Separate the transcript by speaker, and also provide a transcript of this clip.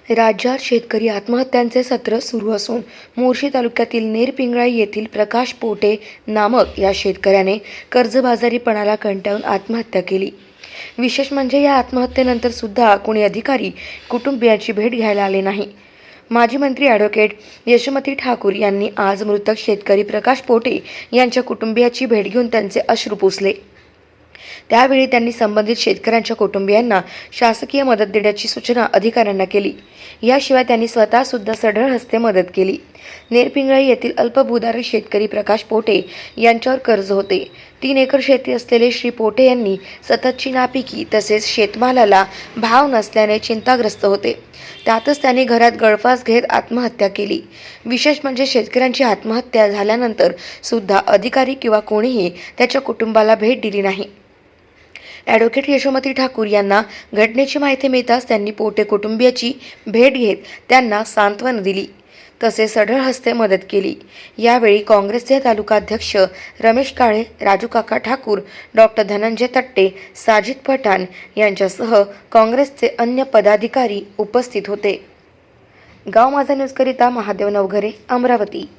Speaker 1: राज्यात शेतकरी आत्महत्यांचे सत्र सुरू असून मोर्शी तालुक्यातील नेरपिंगळाई येथील प्रकाश पोटे नामक या शेतकऱ्याने कर्जबाजारीपणाला कंटाळून आत्महत्या केली। विशेष म्हणजे या आत्महत्येनंतर सुद्धा कोणी अधिकारी कुटुंबियांची भेट घ्यायला आले नाही। माजी मंत्री ॲडव्होकेट यशोमती ठाकूर यांनी आज मृतक शेतकरी प्रकाश पोटे यांच्या कुटुंबियाची भेट घेऊन त्यांचे अश्रू पुसले। त्यावेळी त्यांनी संबंधित शेतकऱ्यांच्या कुटुंबियांना शासकीय मदत देण्याची सूचना अधिकाऱ्यांना केली। याशिवाय त्यांनी स्वतः सुद्धा सढळ हस्ते मदत केली। नेरपिंगळाई येथील अल्पभूधारक शेतकरी प्रकाश पोटे यांच्यावर कर्ज होते। 3 एकर शेती असलेले श्री पोटे यांनी सततची नापिकी तसेच शेतमालाला भाव नसल्याने चिंताग्रस्त होते। त्यातच त्यांनी घरात गळफास घेत आत्महत्या केली। विशेष म्हणजे शेतकऱ्यांची आत्महत्या झाल्यानंतर सुद्धा अधिकारी किंवा कोणीही त्याच्या कुटुंबाला भेट दिली नाही। ॲडव्होकेट यशोमती ठाकूर यांना घटनेची माहिती मिळताच त्यांनी पोटे कुटुंबियाची भेट घेत त्यांना सांत्वन दिली तसेच सढळ हस्ते मदत केली। यावेळी काँग्रेसचे तालुकाध्यक्ष रमेश काळे, राजू काका ठाकूर, डॉक्टर धनंजय तट्टे, साजिद पठाण यांच्यासह काँग्रेसचे अन्य पदाधिकारी उपस्थित होते। गाव माझा न्यूजकरिता महादेव नवघरे, अमरावती।